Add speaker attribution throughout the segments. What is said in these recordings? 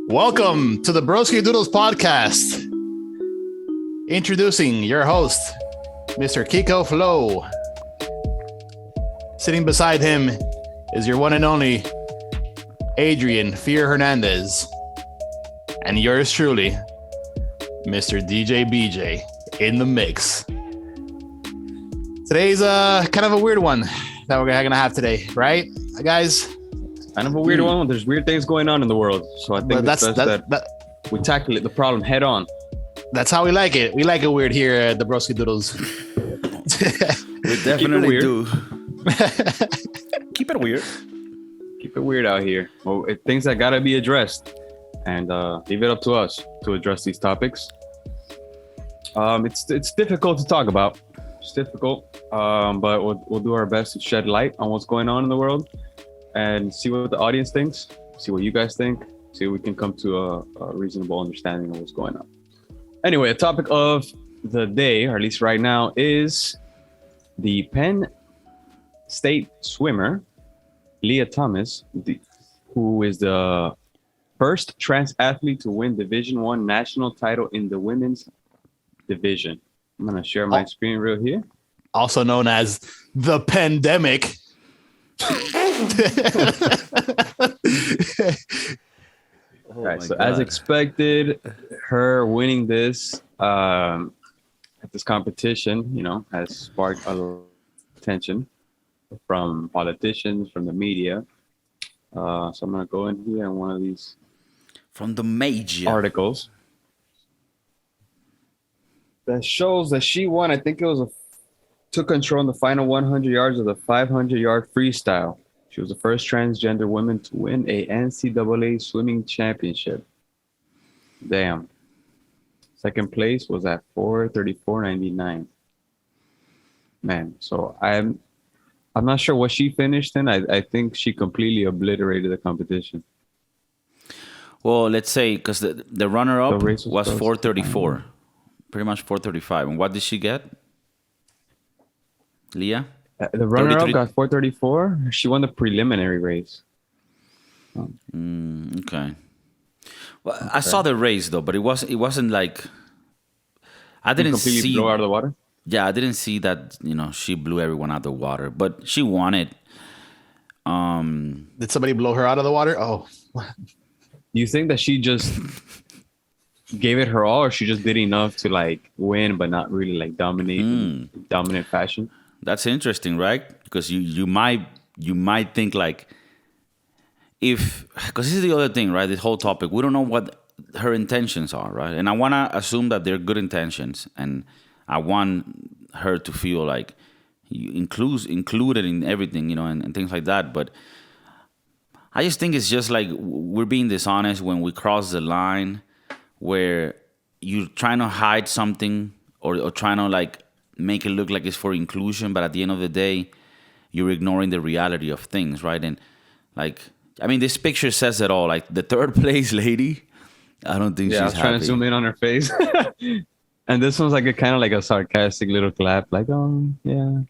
Speaker 1: Welcome to the Broskiedoodles Podcast. Introducing your host, Mr. KIKO Flow. Sitting beside him is your one and only Adrian Fear Hernandez. And yours truly, Mr. DJ BJ in the mix. Today's kind of a weird one that we're gonna have today, right, guys?
Speaker 2: Kind of a weird one. There's weird things going on in the world, so I think it's best that we tackle the problem head on.
Speaker 1: That's how we like it. We like it weird here at the Broskiedoodles.
Speaker 3: We definitely do.
Speaker 2: Keep it weird. Keep it weird out here. Well, things that gotta be addressed, and leave it up to us to address these topics. It's difficult to talk about. It's difficult, but we'll do our best to shed light on what's going on in the world and see what the audience thinks, see what you guys think, see if we can come to a reasonable understanding of what's going on. Anyway, the topic of the day, or at least right now, is the Penn State swimmer, Lia Thomas, who is the first trans athlete to win Division I national title in the women's division. I'm going to share my screen real here.
Speaker 1: Also known as the pandemic.
Speaker 2: All right, so as expected, her winning this at this competition, has sparked a little attention from politicians, from the media. So I'm going to go in here on one of these
Speaker 3: from the major
Speaker 2: articles that shows that she won. I think it was took control in the final 100 yards of the 500-yard freestyle. She was the first transgender woman to win a NCAA swimming championship. Damn. Second place was at 4:34.99. Man, so I'm not sure what she finished in. I think she completely obliterated the competition.
Speaker 3: Well, let's say because the runner-up was 4:34, pretty much 4:35. And what did she get, Lia?
Speaker 2: The runner-up got 4:34. She won the preliminary race.
Speaker 3: Okay. Well, okay. I saw the race though, but it wasn't like I didn't see.
Speaker 2: Blow out of the water.
Speaker 3: Yeah, I didn't see that. She blew everyone out of the water, but she won it.
Speaker 1: Did somebody blow her out of the water? Oh.
Speaker 2: Do you think that she just gave it her all, or she just did enough to win, but not really dominate in dominant fashion?
Speaker 3: That's interesting, right? Because you might think because this is the other thing, right? This whole topic, we don't know what her intentions are, right? And I want to assume that they're good intentions, and I want her to feel like included in everything, and things like that. But I just think it's just we're being dishonest when we cross the line where you're trying to hide something or trying to make it look like it's for inclusion, but at the end of the day, you're ignoring the reality of things, right? And this picture says it all. The third place lady, I don't think she's happy.
Speaker 2: I was trying to zoom in on her face. And this one's kind of a sarcastic little clap, yeah.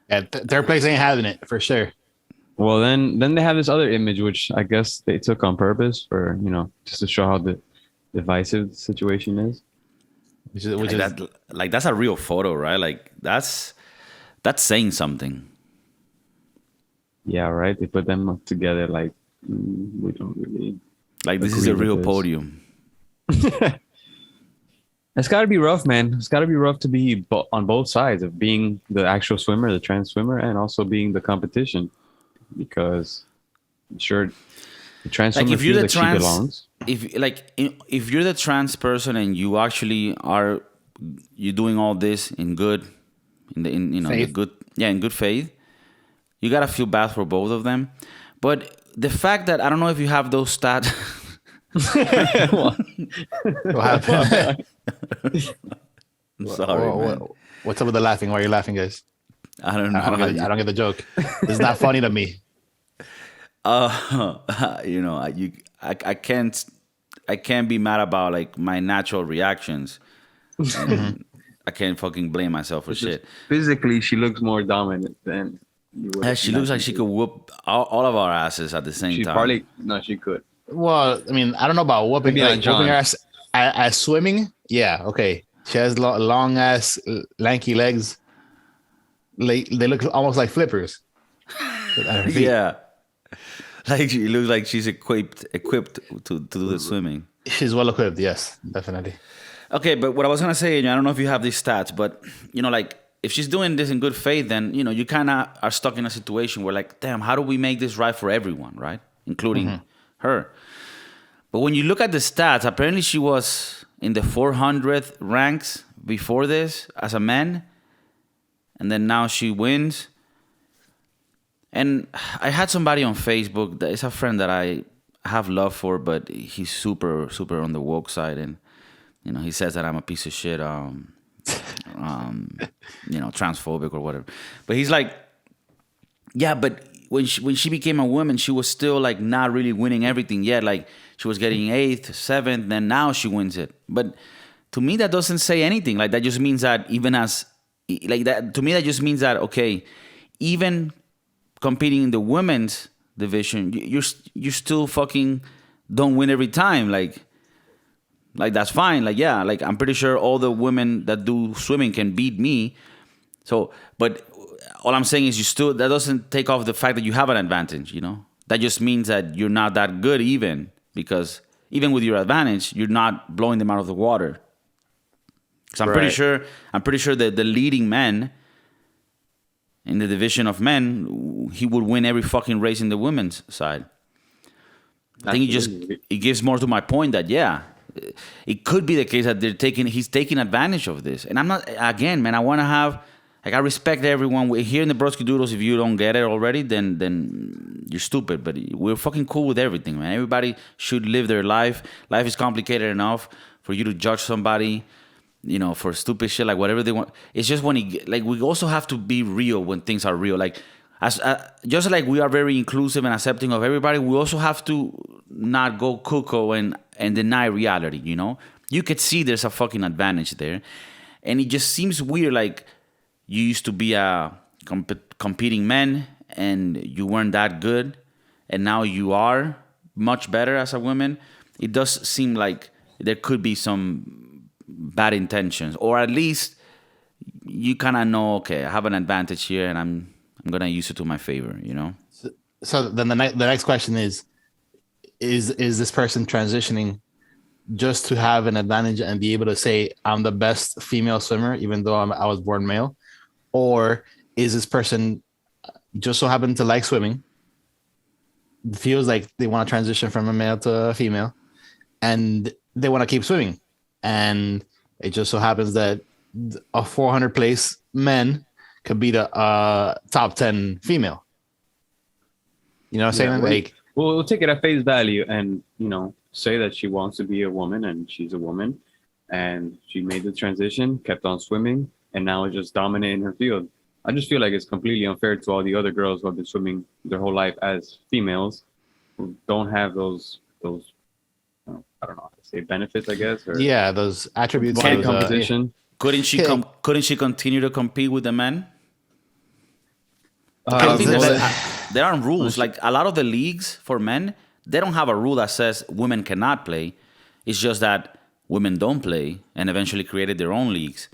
Speaker 1: Yeah, third place ain't having it for sure.
Speaker 2: Well, then they have this other image, which I guess they took on purpose for, just to show how the divisive the situation is.
Speaker 3: That's a real photo, right? That's saying something.
Speaker 2: Yeah, right. They put them together we don't really
Speaker 3: this is a real podium.
Speaker 2: It's got to be rough, man. It's got to be rough to be on both sides of being the actual swimmer, the trans swimmer, and also being the competition, because I'm sure the trans swimmer feels like she belongs.
Speaker 3: If you're the trans person and you actually you're doing all this in good faith, you gotta feel bad for both of them. But the fact that I don't know if you have those stats.
Speaker 1: What happened?
Speaker 3: I'm sorry, man.
Speaker 1: What's up with the laughing? Why are you laughing, guys?
Speaker 3: I don't know.
Speaker 1: I don't get the joke. It's not funny to me.
Speaker 3: I can't be mad about my natural reactions. I can't fucking blame myself for shit.
Speaker 2: Physically, she looks more dominant than
Speaker 3: Yeah, she looks like she could whoop all of our asses at the same
Speaker 2: She
Speaker 3: time.
Speaker 2: probably no, she could.
Speaker 1: Well, I mean, I don't know about whooping,
Speaker 2: Maybe
Speaker 1: like,
Speaker 2: on John.
Speaker 1: whooping her ass at swimming. Yeah, okay. She has long ass, lanky legs. They look almost like flippers. At her feet.
Speaker 3: Yeah, like she looks like she's equipped to do the swimming.
Speaker 1: She's well equipped. Yes, definitely.
Speaker 3: Okay, but what I was gonna say, I don't know if you have these stats, but like if she's doing this in good faith, then you kind of are stuck in a situation where like, damn, how do we make this right for everyone, right, including her? But when you look at the stats, apparently she was in the 400th ranks before this as a man, and then now she wins. And I had somebody on Facebook that is a friend that I have love for, but he's super, super on the woke side, and he says that I'm a piece of shit, transphobic or whatever. But he's like, yeah, but when she became a woman, she was still like not really winning everything yet. Like she was getting 8th, 7th, then now she wins it. But to me, that doesn't say anything. Like that just means that even as like that, to me, that just means that okay, even competing in the women's division, you still fucking don't win every time. Like that's fine. Like yeah, like I'm pretty sure all the women that do swimming can beat me. So, but all I'm saying is that doesn't take off the fact that you have an advantage. That just means that you're not that good even, because even with your advantage, you're not blowing them out of the water. So I'm pretty sure that the leading man in the division of men, he would win every fucking race in the women's side. I think it gives more to my point that it could be the case that he's taking advantage of this. And I'm not, again, man, I want to have, like, I respect everyone. We're here in the Broskiedoodles. If you don't get it already, then you're stupid. But we're fucking cool with everything, man. Everybody should live their life. Life is complicated enough for you to judge somebody, for stupid shit, like whatever they want. It's just we also have to be real when things are real. Like, just like we are very inclusive and accepting of everybody, we also have to not go KIKO and deny reality, You could see there's a fucking advantage there. And it just seems weird, like, you used to be a competing man and you weren't that good, and now you are much better as a woman. It does seem like there could be some bad intentions, or at least you kind of know, okay, I have an advantage here and I'm gonna use it to my favor,
Speaker 1: So then the next question is this person transitioning just to have an advantage and be able to say I'm the best female swimmer even though I was born male? Or is this person just so happen to like swimming, feels like they want to transition from a male to a female, and they want to keep swimming, and it just so happens that a 400 place man could beat a top 10 female? You know what I'm saying?
Speaker 2: We'll take it at face value and, say that she wants to be a woman and she's a woman and she made the transition, kept on swimming, and now is just dominating her field. I just feel like it's completely unfair to all the other girls who have been swimming their whole life as females who don't have those I don't know how to say, benefits, I guess. Or
Speaker 1: those attributes.
Speaker 2: Competition.
Speaker 3: Couldn't she continue to compete with the men? I don't think there aren't rules. Like a lot of the leagues for men, they don't have a rule that says women cannot play. It's just that women don't play and eventually created their own leagues.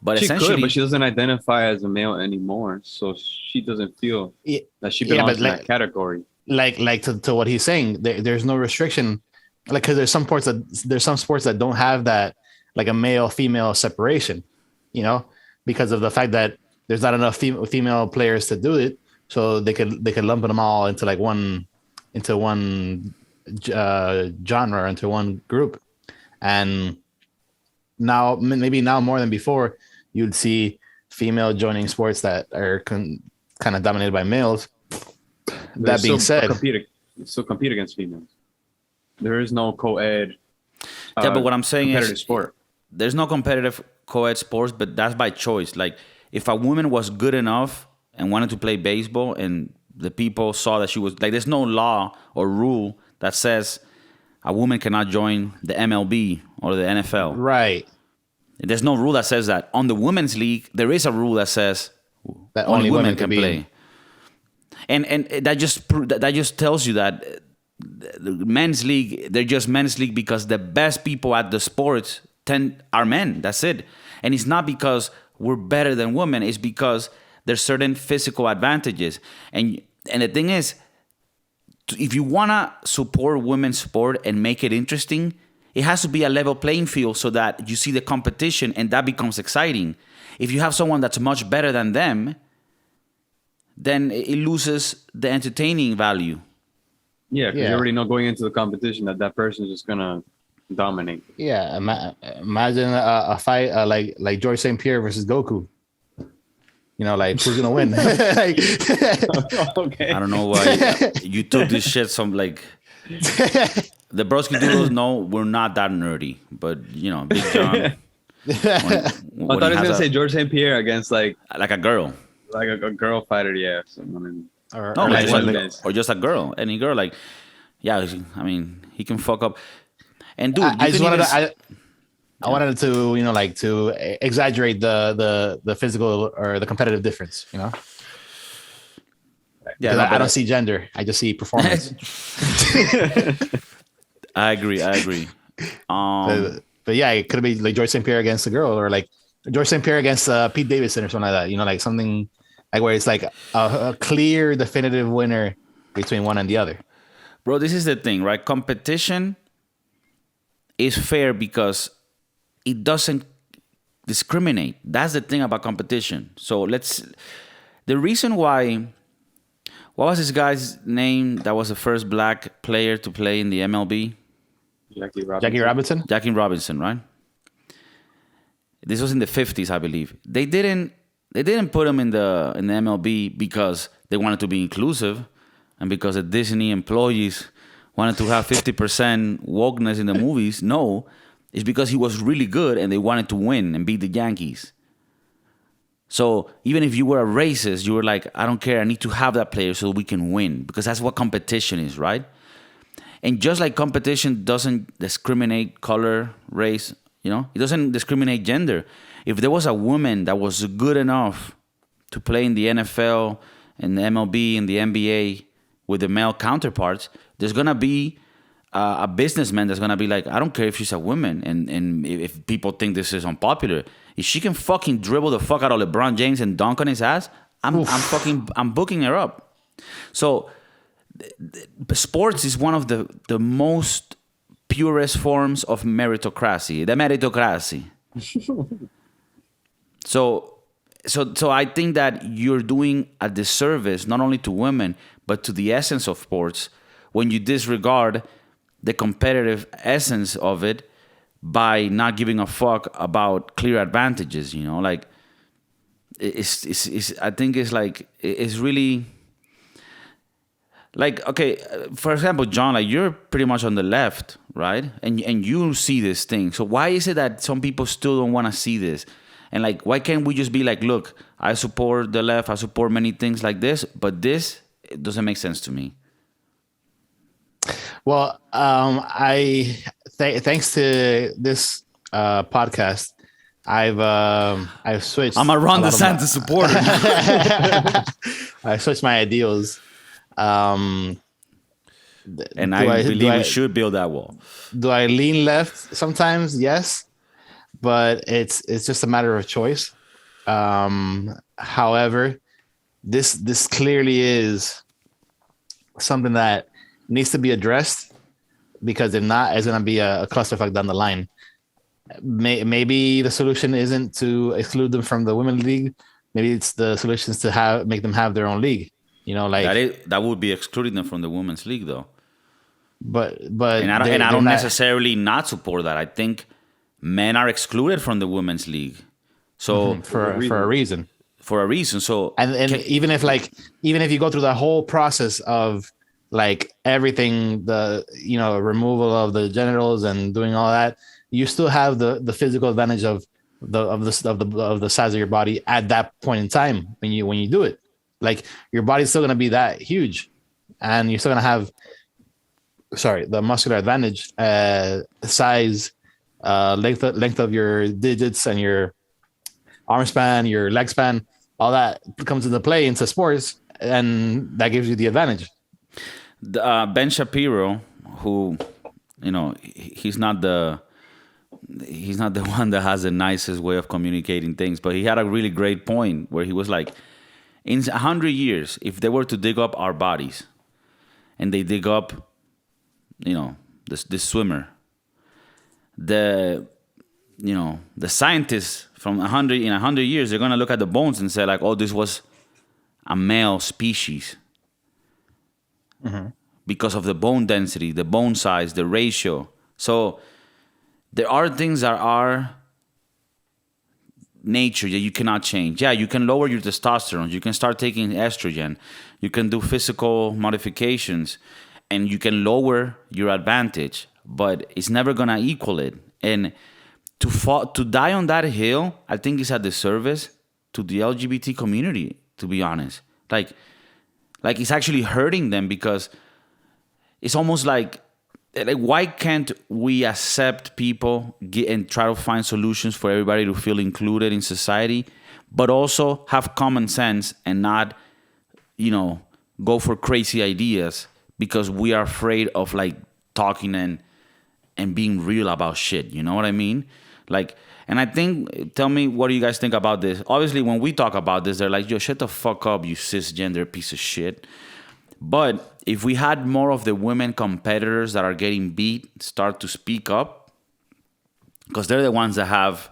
Speaker 3: But
Speaker 2: she
Speaker 3: essentially,
Speaker 2: could, but she doesn't identify as a male anymore, so she doesn't feel that she belongs in that category.
Speaker 1: Like to what he's saying, there's no restriction. Like, because there's some sports that don't have that, like a male female separation, because of the fact that there's not enough female players to do it, so they could lump them all into like one genre, into one group. And now, maybe now more than before, you'd see female joining sports that are kind of dominated by males. That being said,
Speaker 2: compete against females. There is no co-ed.
Speaker 3: But what I'm saying
Speaker 2: competitive
Speaker 3: is,
Speaker 2: sport.
Speaker 3: There's no competitive co-ed sports, but that's by choice. Like, if a woman was good enough and wanted to play baseball, and the people saw that she was, like, there's no law or rule that says a woman cannot join the MLB or the NFL.
Speaker 1: Right.
Speaker 3: There's no rule that says that. On the women's league, there is a rule that says that only women can play. and that just tells you that the men's league, they're just men's league because the best people at the sports are men. That's it. And it's not because we're better than women. It's because there's certain physical advantages. And the thing is, if you want to support women's sport and make it interesting, it has to be a level playing field so that you see the competition and that becomes exciting. If you have someone that's much better than them, then it loses the entertaining value.
Speaker 2: Yeah, because you already know going into the competition that person is just gonna dominate.
Speaker 1: Yeah, imagine a fight like George St. Pierre versus Goku. You know, like who's gonna win? Like,
Speaker 2: Okay.
Speaker 3: I don't know why you took this shit. The Broskiedoodles, no, we're not that nerdy, but you know, Big John.
Speaker 2: I thought he was gonna say George St. Pierre against like
Speaker 3: a girl.
Speaker 2: Like a girl fighter, yeah. Someone
Speaker 1: or
Speaker 3: just a girl, any girl. Like, yeah, I mean, he can fuck up. And dude,
Speaker 1: I wanted to, you know, like to exaggerate the physical or the competitive difference, you know. Yeah, I don't see gender. I just see performance.
Speaker 3: I agree.
Speaker 1: But yeah, it could be like George St. Pierre against a girl, or like George St. Pierre against Pete Davidson or something like that. You know, like something like where it's like a clear, definitive winner between one and the other.
Speaker 3: Bro, this is the thing, right? Competition is fair because it doesn't discriminate. That's the thing about competition. So the reason why, what was this guy's name that was the first black player to play in the MLB?
Speaker 1: Jackie Robinson?
Speaker 3: Jackie Robinson, right? This was in the 50s, I believe. They didn't put him in the MLB because they wanted to be inclusive and because the Disney employees wanted to have 50% wokeness in the movies. No, it's because he was really good and they wanted to win and beat the Yankees. So even if you were a racist, you were like, I don't care, I need to have that player so we can win, because that's what competition is, right? And just like competition doesn't discriminate color, race, you know, it doesn't discriminate gender. If there was a woman that was good enough to play in the NFL and the MLB and the NBA with the male counterparts, there's going to be a businessman that's going to be like, I don't care if she's a woman and if people think this is unpopular. If she can fucking dribble the fuck out of LeBron James and dunk on his ass, I'm booking her up. So sports is one of the most purest forms of meritocracy. The meritocracy. So I think that you're doing a disservice not only to women but to the essence of sports when you disregard the competitive essence of it by not giving a fuck about clear advantages. You know, like it's I think it's like it's really like, okay, for example, John, like you're pretty much on the left, right? And you see this thing. So why is it that some people still don't want to see this? And like, why can't we just be like, look, I support the left, I support many things like this, but this, it doesn't make sense to me.
Speaker 1: Well, thanks to this podcast, I've switched.
Speaker 3: I'm a Ron DeSantis supporter.
Speaker 1: I switched my ideals.
Speaker 3: And I believe we should build that wall.
Speaker 1: Do I lean left sometimes? Yes, but it's just a matter of choice. However, this clearly is something that needs to be addressed, because if not, it's going to be a clusterfuck down the line. Maybe the solution isn't to exclude them from the women's league. Maybe it's the solution is to make them have their own league. You know, like
Speaker 3: that would be excluding them from the women's league, though. But I don't necessarily not support that. I think men are excluded from the women's league, so
Speaker 1: for a reason.
Speaker 3: For a reason. So
Speaker 1: even if you go through the whole process of like everything, the removal of the genitals and doing all that, you still have the physical advantage of the size of your body at that point in time when you do it. Like your body's still gonna be that huge, and you're still gonna have the muscular advantage, size, length of your digits and your arm span, your leg span, all that comes into play into sports. and that gives you the advantage.
Speaker 3: Ben Shapiro, who, he's not the one that has the nicest way of communicating things, but he had a really great point where he was like, in 100 years, if they were to dig up our bodies, and they dig up, this swimmer, the scientists in 100 years, they're gonna look at the bones and say like, oh, this was a male species. Mm-hmm. Because of the bone density, the bone size, the ratio. So there are things that are nature that you cannot change. Yeah, you can lower your testosterone. You can start taking estrogen. You can do physical modifications, and you can lower your advantage. But it's never gonna equal it. And to die on that hill, I think is a disservice to the LGBT community. To be honest, like it's actually hurting them, because it's almost like why can't we accept people and try to find solutions for everybody to feel included in society, but also have common sense and not, go for crazy ideas because we are afraid of like talking and being real about shit. You know what I mean? Like, and I think, tell me, what do you guys think about this? Obviously, when we talk about this, they're like, yo, shut the fuck up, you cisgender piece of shit. But if we had more of the women competitors that are getting beat start to speak up, because they're the ones that have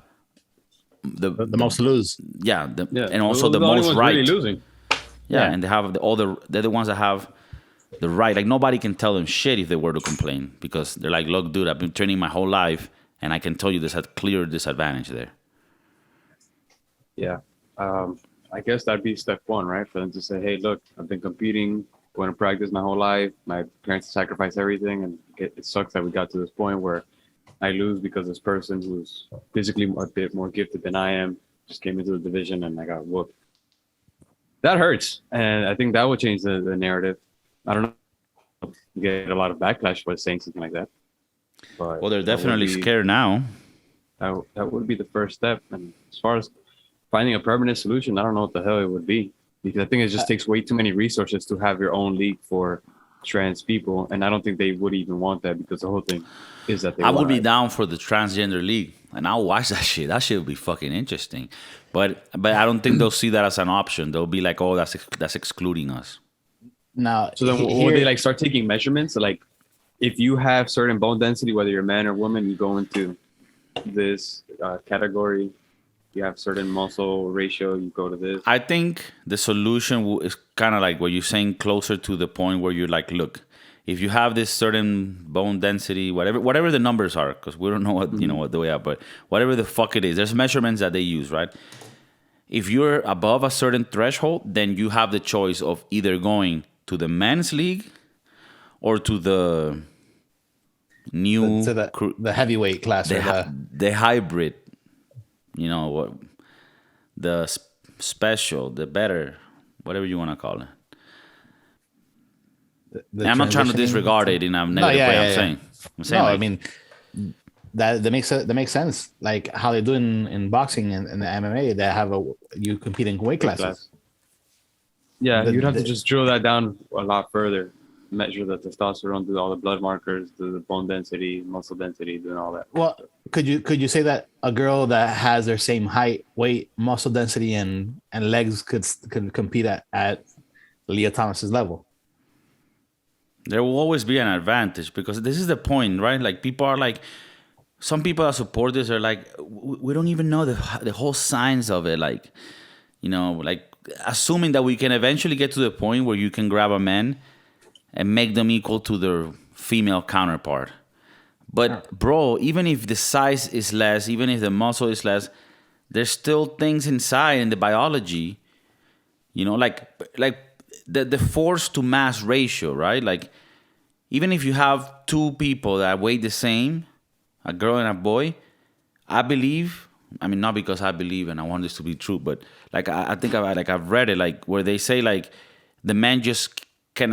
Speaker 3: the
Speaker 1: most to lose.
Speaker 3: Yeah, and also the most right.
Speaker 2: Really losing.
Speaker 3: Yeah, and they have they're the ones that have the right. Like, nobody can tell them shit if they were to complain, because they're like, look, dude, I've been training my whole life, and I can tell you there's a clear disadvantage there.
Speaker 2: Yeah. I guess that'd be step one, right? For them to say, hey, look, I've been competing, going to practice my whole life. My parents sacrificed everything, and it sucks that we got to this point where I lose because this person who's physically a bit more gifted than I am just came into the division and I got whooped. That hurts. And I think that would change the narrative. I don't know. You get a lot of backlash for saying something like that. But
Speaker 3: well, they're definitely scared now.
Speaker 2: That would be the first step. And as far as finding a permanent solution, I don't know what the hell it would be. Because I think it just takes way too many resources to have your own league for trans people. And I don't think they would even want that, because the whole thing is that
Speaker 3: I would be down for the transgender league, and I'll watch that shit. That shit would be fucking interesting. But I don't think they'll see that as an option. They'll be like, oh, that's excluding us.
Speaker 1: Now,
Speaker 2: so then would they like start taking measurements? So like, if you have certain bone density, whether you're man or woman, you go into this category. You have certain muscle ratio, you go to this.
Speaker 3: I think the solution is kind of like what you're saying, closer to the point where you're like, look, if you have this certain bone density, whatever the numbers are, because we don't know what what the way are, but whatever the fuck it is, there's measurements that they use, right? If you're above a certain threshold, then you have the choice of either going to the men's league or to the new
Speaker 1: the heavyweight class,
Speaker 3: the hybrid. What the special, the better, whatever you want to call it. I'm not trying to disregard it in a negative way. I'm saying.
Speaker 1: No, like, I mean that makes sense. Like how they do in boxing and the MMA, they have you compete in weight classes.
Speaker 2: Yeah, you'd have to just drill that down a lot further. Measure the testosterone, do all the blood markers, do the bone density, muscle density, doing all that.
Speaker 1: Well, could you say that a girl that has their same height, weight, muscle density, and legs could compete at Lia Thomas's level?
Speaker 3: There will always be an advantage, because this is the point, right? Like, people are like, some people that support this are like, we don't even know the whole science of it. Like, like assuming that we can eventually get to the point where you can grab a man and make them equal to their female counterpart. But bro, even if the size is less, even if the muscle is less, there's still things inside in the biology, like the force to mass ratio, right? Like, even if you have two people that weigh the same, a girl and a boy, I believe, I mean, not because I believe and I want this to be true, but like I think I've read it, like where they say like the man just can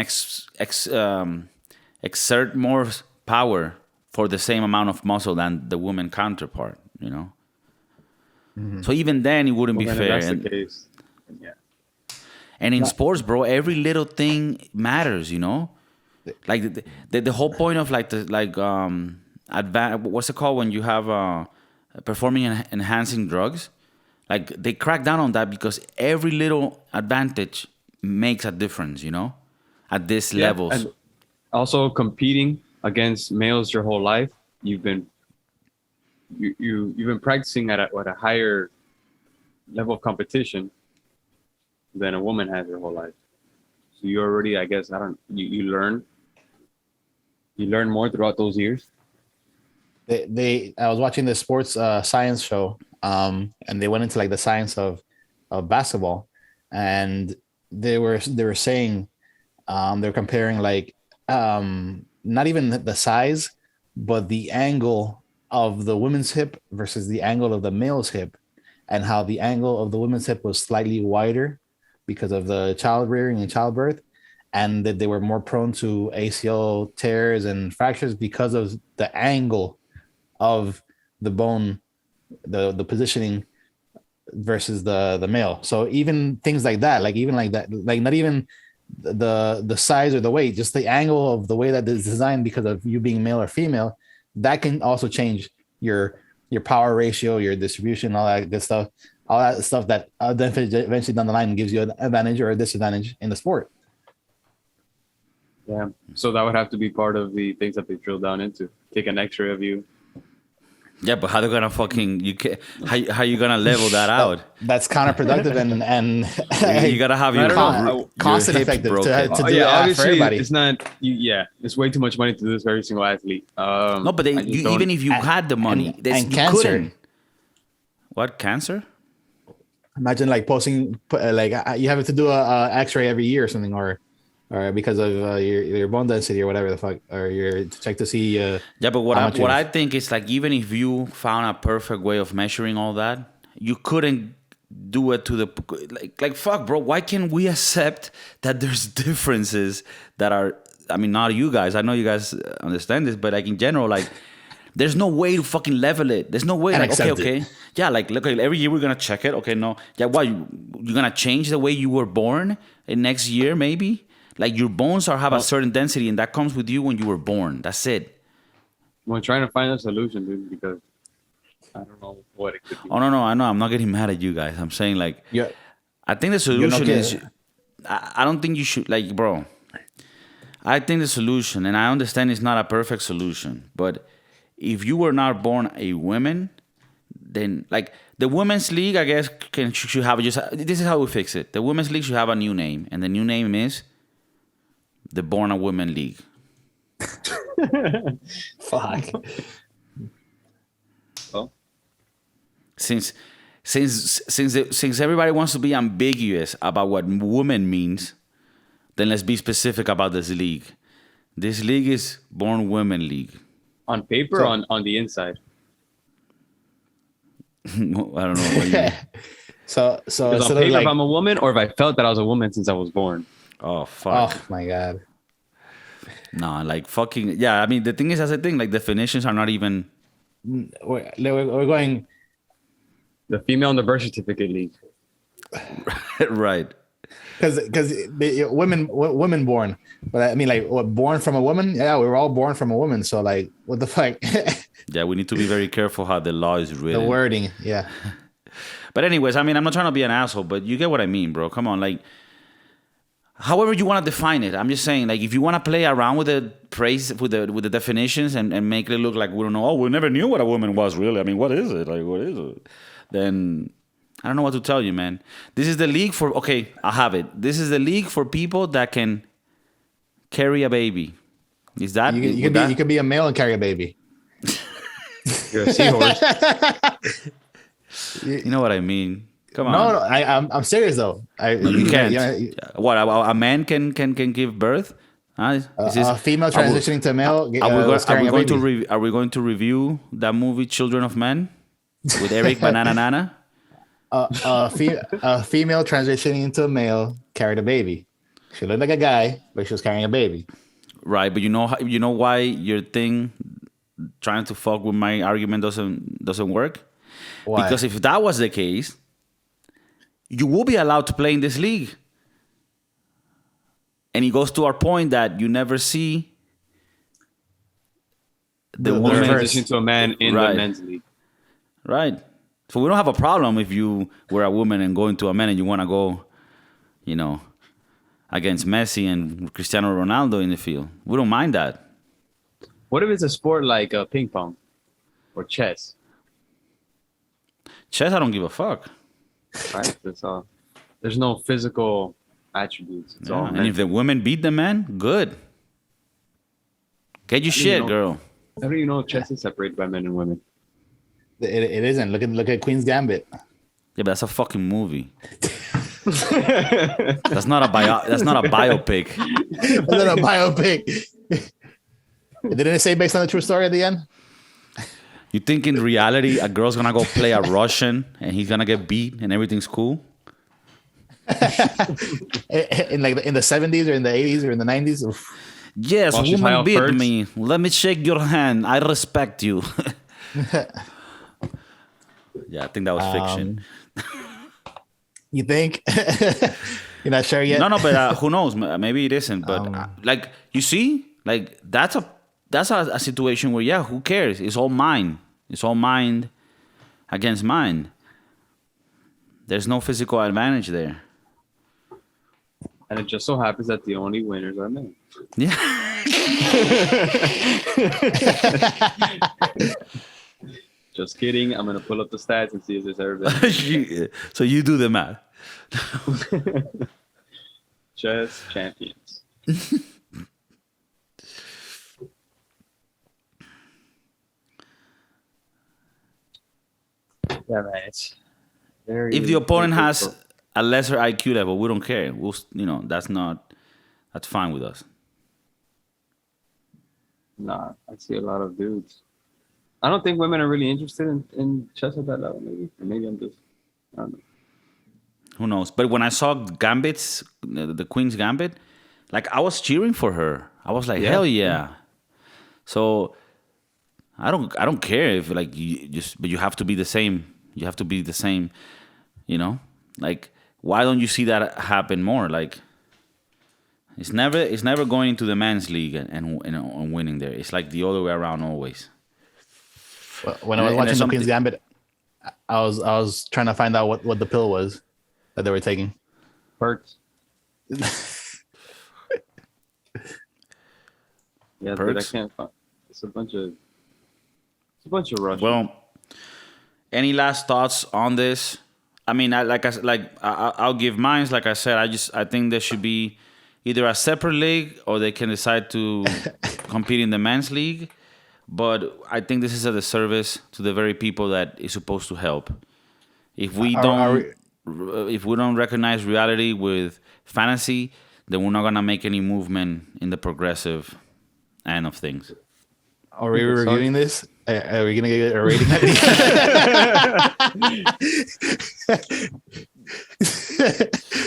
Speaker 3: exert more power for the same amount of muscle than the woman counterpart, Mm-hmm. So even then, it wouldn't be fair.
Speaker 2: That's the case. Yeah.
Speaker 3: And in sports, bro, every little thing matters, you know? Like the whole point of like what's it called when you have performing enhancing drugs? Like they crack down on that because every little advantage makes a difference, you know, at these levels.
Speaker 2: And also competing against males your whole life, you've been practicing at a higher level of competition than a woman has her whole life. So you already, I guess, you learn more throughout those years.
Speaker 1: I was watching the sports science show, and they went into like the science of basketball, and they were saying they're comparing like not even the size, but the angle of the women's hip versus the angle of the male's hip, and how the angle of the women's hip was slightly wider because of the child rearing and childbirth, and that they were more prone to ACL tears and fractures because of the angle of the bone, the positioning versus the male. So even things like that, like not even the size or the weight, just the angle of the way that it's designed because of you being male or female, that can also change your power ratio, your distribution, all that good stuff, all that stuff that eventually down the line gives you an advantage or a disadvantage in the sport.
Speaker 2: Yeah. So that would have to be part of the things that they drill down into. Take an X-ray of you.
Speaker 3: Yeah, but how they gonna how you gonna level that out?
Speaker 1: That's counterproductive and
Speaker 3: you gotta have your
Speaker 1: cost effective to do that for everybody.
Speaker 2: It's not. It's way too much money to do this for every single athlete.
Speaker 3: No, but even if you had the money,
Speaker 1: and cancer.
Speaker 3: Couldn't. What cancer?
Speaker 1: Imagine like posting like you have to do a X-ray every year or something, or because of your bone density or whatever the fuck, or to check to see. Yeah,
Speaker 3: but what I think is like even if you found a perfect way of measuring all that, you couldn't do it to the like fuck, bro. Why can't we accept that there's differences that are? I mean, not you guys. I know you guys understand this, but like in general, like there's no way to fucking level it. There's no way.
Speaker 1: And
Speaker 3: like okay, yeah, like look, every year we're gonna check it. Okay, no, yeah, why you're gonna change the way you were born in next year maybe? Like your bones have a certain density, and that comes with you when you were born. That's it.
Speaker 2: We're trying to find a solution, dude, because I don't know what it could be.
Speaker 3: Oh no, I know. I'm not getting mad at you guys. I'm saying like, I think the solution is. I don't think you should like, bro. I think the solution, and I understand it's not a perfect solution, but if you were not born a woman, then like the women's league, I guess should have just. This is how we fix it. The women's league should have a new name, and the new name is the Born a Women League.
Speaker 1: Fuck.
Speaker 2: Well,
Speaker 3: since everybody wants to be ambiguous about what woman means, then let's be specific about this league. This league is Born Women League.
Speaker 2: On paper, or on the inside?
Speaker 3: I don't know what you mean.
Speaker 1: So
Speaker 2: on paper, like, if I'm a woman, or if I felt that I was a woman since I was born.
Speaker 3: Oh fuck!
Speaker 1: Oh my god!
Speaker 3: Nah, like fucking yeah. I mean, the thing is, that's the thing. Like definitions are not even.
Speaker 1: We're going.
Speaker 2: The female and the birth certificate league.
Speaker 3: Right.
Speaker 1: Because women born, but I mean, like, what, born from a woman? Yeah, we were all born from a woman. So like, what the fuck?
Speaker 3: Yeah, we need to be very careful how the law is written.
Speaker 1: The wording, yeah.
Speaker 3: But anyways, I mean, I'm not trying to be an asshole, but you get what I mean, bro. Come on, like. However you want to define it, I'm just saying, like, if you want to play around with the praise, with the definitions and make it look like we don't know, we never knew what a woman was really. I mean, what is it? Like, what is it? Then I don't know what to tell you, man. This is the league for, okay, I have it. This is the league for people that can carry a baby. Is that?
Speaker 1: You could be a male and carry a baby.
Speaker 2: You're a seahorse.
Speaker 3: You know what I mean? Come on.
Speaker 1: No, I'm serious though.
Speaker 3: You can't. What a man can give birth?
Speaker 1: A female transitioning to male.
Speaker 3: Are we going to review that movie Children of Men with Eric Banana Nana?
Speaker 1: A female transitioning into a male carried a baby. She looked like a guy, but she was carrying a baby.
Speaker 3: Right, but you know why your thing trying to fuck with my argument doesn't work?
Speaker 1: Why?
Speaker 3: Because if that was the case, you will be allowed to play in this league. And it goes to our point that you never see the
Speaker 2: Or
Speaker 3: woman
Speaker 2: transition to a man in
Speaker 3: Right.
Speaker 2: the men's league.
Speaker 3: Right. So we don't have a problem if you were a woman and going to a man and you want to go, against Messi and Cristiano Ronaldo in the field. We don't mind that.
Speaker 2: What if it's a sport like ping pong or chess?
Speaker 3: Chess, I don't give a fuck.
Speaker 2: Right? That's all. There's no physical attributes. It's all
Speaker 3: And if the women beat the man, good. Get your shit,
Speaker 2: know.
Speaker 3: girl.
Speaker 2: I don't even know if chess is separated by men and women.
Speaker 1: It isn't. Look at Queen's Gambit.
Speaker 3: Yeah, but that's a fucking movie. That's not a biopic.
Speaker 1: That's not a biopic. Didn't it say based on a true story at the end?
Speaker 3: You think in reality a girl's gonna go play a Russian and he's gonna get beat and everything's cool?
Speaker 1: In the 70s or in the 80s or in the 90s?
Speaker 3: Yes,
Speaker 2: While she's high
Speaker 3: woman
Speaker 2: on
Speaker 3: beat
Speaker 2: perks.
Speaker 3: me. Let me shake your hand. I respect you. Yeah, I think that was fiction.
Speaker 1: You think? You're not sure yet?
Speaker 3: No, but who knows? Maybe it isn't. But like you see, like that's a situation where who cares? It's all mine. It's all mind against mind. There's no physical advantage there.
Speaker 2: And it just so happens that the only winners are men.
Speaker 3: Yeah.
Speaker 2: Just kidding. I'm going to pull up the stats and see if there's ever been
Speaker 3: So you do the math.
Speaker 2: chess champions. Yeah, man. It's very,
Speaker 3: If the opponent
Speaker 2: very
Speaker 3: has
Speaker 2: difficult.
Speaker 3: a lesser IQ level, we don't care. That's fine with us.
Speaker 2: Nah, I see a lot of dudes. I don't think women are really interested in chess at that level, maybe. Or maybe I'm just, I don't know.
Speaker 3: Who knows? But when I saw Gambit's, the Queen's Gambit, like I was cheering for her. I was like, hell yeah. So I don't care if like but you have to be the same. You have to be the same, Like why don't you see that happen more? Like it's never going into the men's league and winning there. It's like the other way around always.
Speaker 1: When I was watching the Queen's Gambit, I was trying to find out what the pill was that they were taking.
Speaker 2: Perks. Yeah, dude, I
Speaker 3: Perks?
Speaker 2: can't find. It's a bunch of Russians.
Speaker 3: Well, any last thoughts on this? I mean, I'll give mine. Like I said, I think there should be either a separate league or they can decide to compete in the men's league. But I think this is a disservice to the very people that is supposed to help. If we don't recognize reality with fantasy, then we're not gonna make any movement in the progressive end of things.
Speaker 1: Are we reviewing this? Are we gonna get a rating?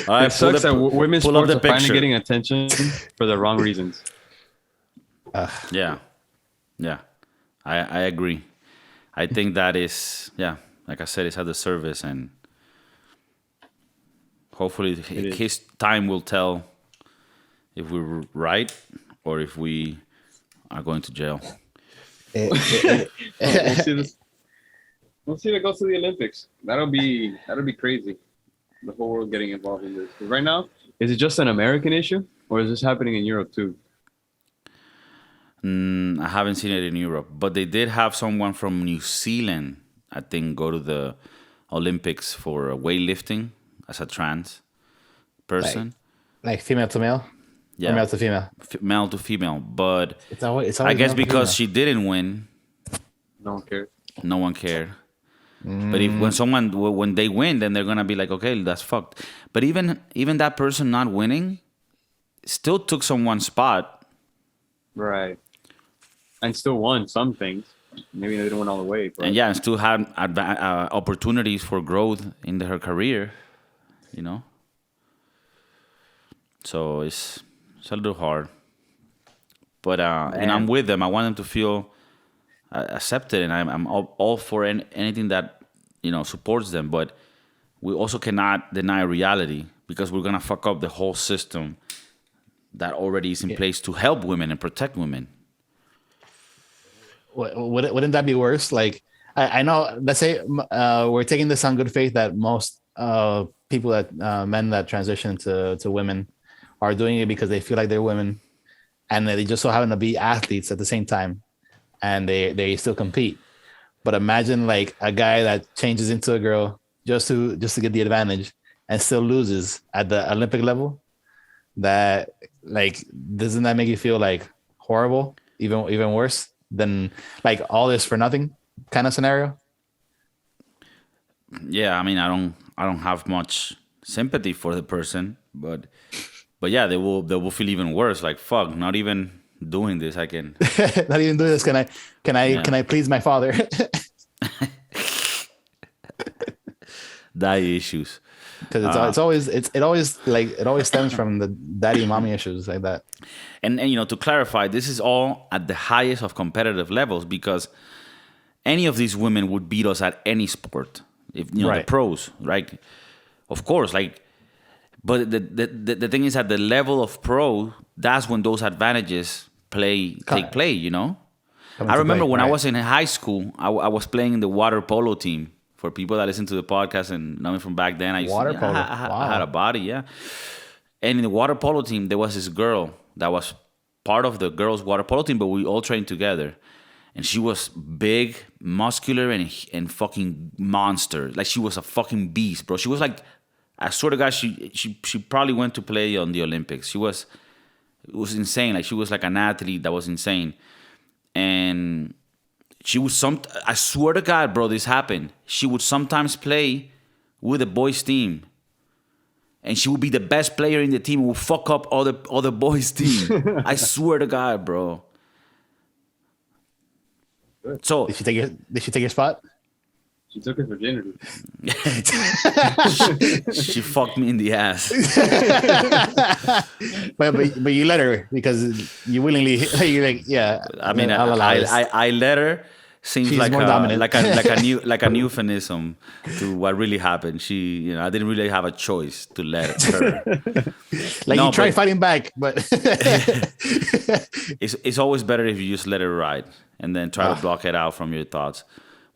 Speaker 3: All right,
Speaker 2: It sucks that women's
Speaker 3: pull up
Speaker 2: sports
Speaker 3: the
Speaker 2: are finally
Speaker 3: picture.
Speaker 2: getting attention for the wrong reasons.
Speaker 3: Yeah. I agree. I think that is, like I said, it's at the service, and hopefully his time will tell if we're right or if we are going to jail.
Speaker 2: We'll see this. We'll see if it goes to the Olympics. That'll be crazy. The whole world getting involved in this. 'Cause right now, is it just an American issue, or is this happening in Europe too?
Speaker 3: I haven't seen it in Europe, but they did have someone from New Zealand, I think, go to the Olympics for weightlifting as a trans person.
Speaker 1: Like female to male?
Speaker 3: Yeah,
Speaker 1: Or male to female?
Speaker 3: Male to female. But
Speaker 1: It's always
Speaker 3: I guess
Speaker 1: male to
Speaker 3: because
Speaker 1: female.
Speaker 3: she didn't win,
Speaker 2: No one cares.
Speaker 3: no one cared. But if when they win, then they're gonna be like, okay, that's fucked. But even that person not winning still took someone's spot.
Speaker 2: Right. And still won some things. Maybe they didn't win all the way. But
Speaker 3: And still had opportunities for growth in her career, So it's a little hard. But and I'm with them. I want them to feel accepted, and I'm all for anything that supports them. But we also cannot deny reality, because we're gonna fuck up the whole system that already is in place to help women and protect women.
Speaker 1: Wouldn't that be worse? Like, I know, let's say we're taking this on good faith that most people that men that transition to women are doing it because they feel like they're women, and they just so happen to be athletes at the same time, and they still compete. But imagine like a guy that changes into a girl just to get the advantage and still loses at the Olympic level. That, like, doesn't that make you feel like horrible, even worse than like all this for nothing kind of scenario?
Speaker 3: Yeah, I mean, I don't have much sympathy for the person, but yeah, they will feel even worse. Like, fuck, not even doing this, I can
Speaker 1: not even doing this. Can I please my father?
Speaker 3: Daddy issues.
Speaker 1: Because it always stems from the daddy mommy issues like that.
Speaker 3: And to clarify, this is all at the highest of competitive levels, because any of these women would beat us at any sport. If the pros, right? Of course, like, but the thing is, at the level of pro, that's when those advantages take play. I remember when I was in high school, I was playing in the water polo team. For people that listen to the podcast and know me from back then, I had a body, yeah. And in the water polo team, there was this girl that was part of the girls' water polo team, but we all trained together. And she was big, muscular, and fucking monster. Like, she was a fucking beast, bro. She was like, I swear to God, she probably went to play on the Olympics. It was insane. Like, she was like an athlete that was insane. And she would I swear to God, bro, this happened. She would sometimes play with the boys' team. And she would be the best player in the team and would fuck up other boys' team. I swear to God, bro. So
Speaker 1: did she take your spot?
Speaker 2: She took his virginity.
Speaker 3: She fucked me in the ass.
Speaker 1: but you let her because you willingly. You're like, yeah.
Speaker 3: I mean, I let her. Seems
Speaker 1: she's
Speaker 3: like
Speaker 1: more dominant.
Speaker 3: like a euphemism to what really happened. She, I didn't really have a choice to let her.
Speaker 1: You tried fighting back, but
Speaker 3: it's always better if you just let it ride and then try to block it out from your thoughts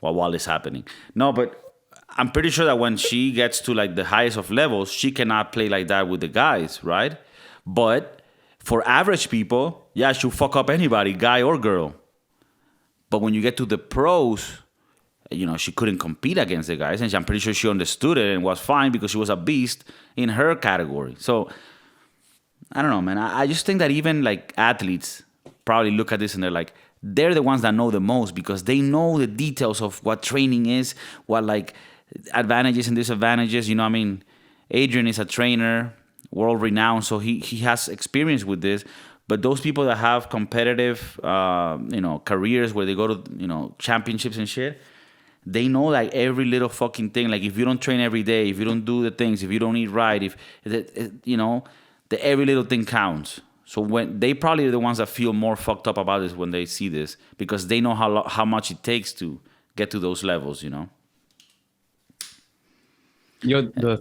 Speaker 3: while it's happening. No, but I'm pretty sure that when she gets to like the highest of levels, she cannot play like that with the guys, right? But for average people, yeah, she'll fuck up anybody, guy or girl. But when you get to the pros, she couldn't compete against the guys. And I'm pretty sure she understood it and was fine because she was a beast in her category. So, I don't know, man. I just think that even like athletes probably look at this and they're like, they're the ones that know the most because they know the details of what training is, what like advantages and disadvantages. I mean, Adrian is a trainer, world renowned, so he has experience with this. But those people that have competitive, careers where they go to, championships and shit, they know like every little fucking thing. Like if you don't train every day, if you don't do the things, if you don't eat right, the every little thing counts. So when they probably are the ones that feel more fucked up about this when they see this because they know how much it takes to get to those levels.
Speaker 2: The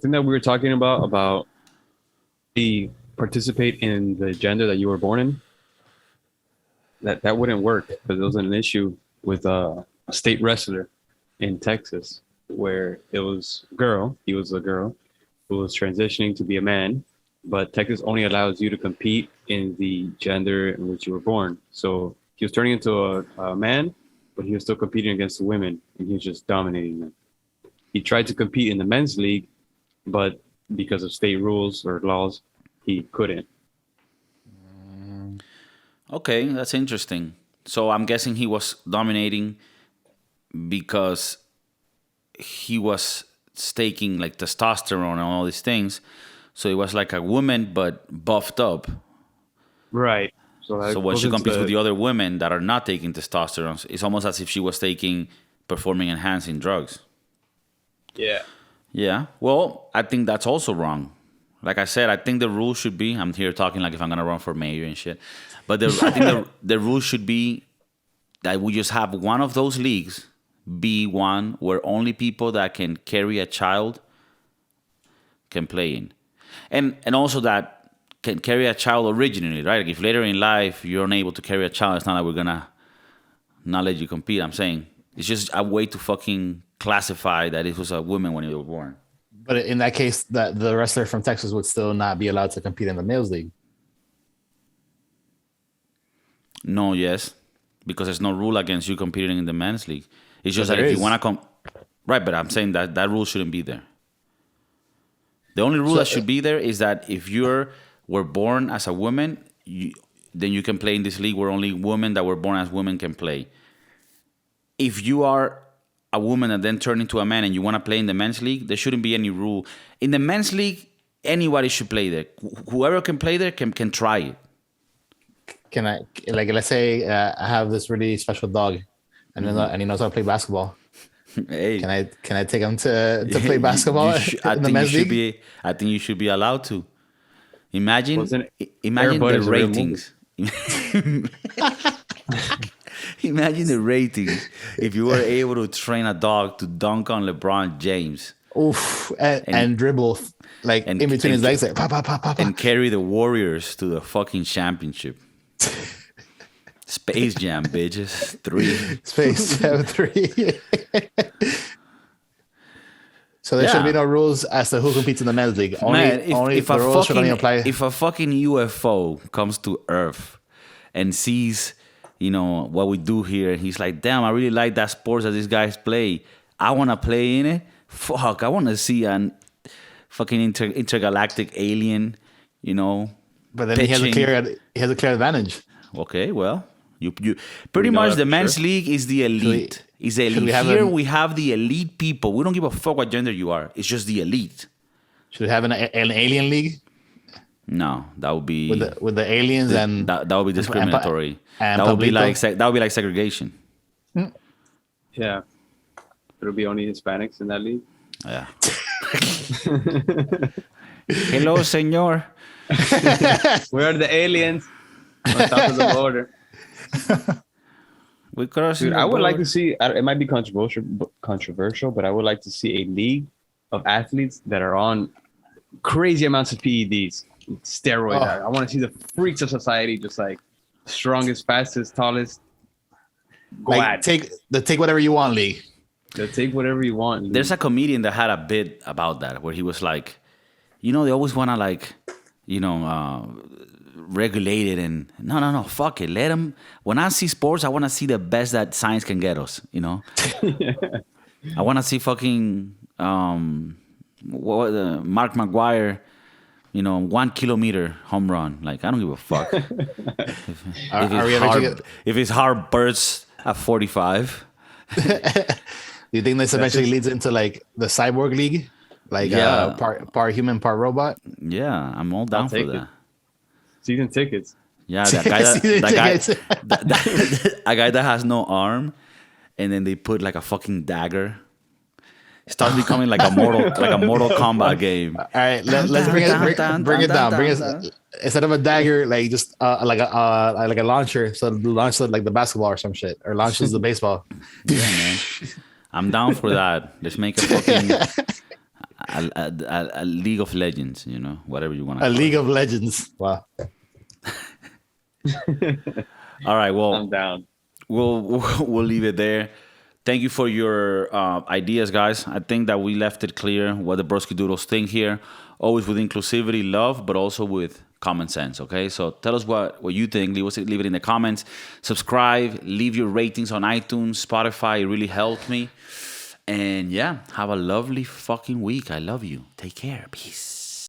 Speaker 2: thing that we were talking about the participate in the gender that you were born in, that wouldn't work because there was an issue with a state wrestler in Texas where it was he was a girl who was transitioning to be a man, but Texas only allows you to compete in the gender in which you were born. So he was turning into a man, but he was still competing against the women and he was just dominating them. He tried to compete in the men's league, but because of state rules or laws, he couldn't.
Speaker 3: Okay, that's interesting. So I'm guessing he was dominating because he was staking like testosterone and all these things. So it was like a woman, but buffed up.
Speaker 2: Right. So
Speaker 3: when she competes with the other women that are not taking testosterone, it's almost as if she was taking performing enhancing drugs.
Speaker 2: Yeah.
Speaker 3: Yeah. Well, I think that's also wrong. Like I said, I think the rule should be, I'm here talking like if I'm going to run for mayor and shit. But I think the rule should be that we just have one of those leagues be one where only people that can carry a child can play in. And also that can carry a child originally, right? Like if later in life you're unable to carry a child, it's not like we're gonna not let you compete. I'm saying it's just a way to fucking classify that it was a woman when you were born.
Speaker 1: But in that case, that the wrestler from Texas would still not be allowed to compete in the males league.
Speaker 3: No, yes, because there's no rule against you competing in the men's league. It's just
Speaker 1: But
Speaker 3: that
Speaker 1: there
Speaker 3: if you
Speaker 1: is.
Speaker 3: want to right, but I'm saying that rule shouldn't be there. The only rule that should be there is that if were born as a woman, then you can play in this league where only women that were born as women can play. If you are a woman and then turn into a man and you want to play in the men's league, there shouldn't be any rule. In the men's league, anybody should play there. Whoever can play there can try it.
Speaker 1: Can I, like, let's say I have this really special dog, and and he knows how to play basketball.
Speaker 3: Hey,
Speaker 1: Can I take him to play basketball in the men's league?
Speaker 3: I think you should be allowed to. Imagine
Speaker 2: Air Bud
Speaker 3: the
Speaker 2: is a real
Speaker 3: ratings. Imagine the ratings if you were able to train a dog to dunk on LeBron James.
Speaker 1: Oof, and dribble like in between his legs, like pop, pop, pop, pop,
Speaker 3: and carry the Warriors to the fucking championship. Space Jam, bitches. 3.
Speaker 1: Space Jam 3. So there should be no rules as to who competes in the men's league. Only
Speaker 3: if
Speaker 1: the rules should only apply.
Speaker 3: If a fucking UFO comes to Earth and sees, what we do here, and he's like, damn, I really like that sports that these guys play. I want to play in it. Fuck, I want to see an fucking intergalactic alien,
Speaker 1: But then
Speaker 3: pitching.
Speaker 1: he has a clear advantage.
Speaker 3: Okay, well, you pretty much the men's league is the elite. Is the elite. We have the elite people. We don't give a fuck what gender you are. It's just the elite.
Speaker 1: Should we have an alien league?
Speaker 3: No, that would be
Speaker 1: with the aliens and
Speaker 3: that would be discriminatory.
Speaker 1: And
Speaker 3: that would be like segregation.
Speaker 2: Yeah. There'll be only Hispanics in that league.
Speaker 3: Yeah. Hello, señor.
Speaker 2: Where are the aliens? On top of the border.
Speaker 3: We crossing.
Speaker 2: Dude, I would like to see. It might be controversial, but I would like to see a league of athletes that are on crazy amounts of PEDs, steroids. I want to see the freaks of society, just like strongest, fastest, tallest.
Speaker 1: Take whatever you want league.
Speaker 2: Take whatever you want. League.
Speaker 3: There's a comedian that had a bit about that where he was like, they always want to regulate it, and no, fuck it. Let them. When I see sports, I want to see the best that science can get us. Yeah. I want to see fucking Mark McGuire, 1 kilometer home run. Like, I don't give a fuck. If his heart bursts at 45.
Speaker 1: Do you think this eventually leads into like the cyborg league, like part human, part robot?
Speaker 3: Yeah, I'm all down for that.
Speaker 2: Season tickets.
Speaker 3: Yeah, a guy that has no arm, and then they put like a fucking dagger. It starts becoming like a Mortal Kombat game.
Speaker 1: All right, let's bring it down. Bring us instead of a dagger, like just like a launcher. So launch like the basketball or some shit, or launches the baseball.
Speaker 3: Yeah, man. I'm down for that. Let's make a fucking a League of Legends. Whatever you want to.
Speaker 1: A League of Legends. Wow.
Speaker 3: All right. Well,
Speaker 2: I'm down.
Speaker 3: We'll leave it there. Thank you for your ideas, guys. I think that we left it clear what the Broskiedoodles think here. Always with inclusivity, love, but also with common sense, okay? So tell us what you think. Leave it in the comments. Subscribe. Leave your ratings on iTunes, Spotify. It really helped me. And yeah, have a lovely fucking week. I love you. Take care. Peace.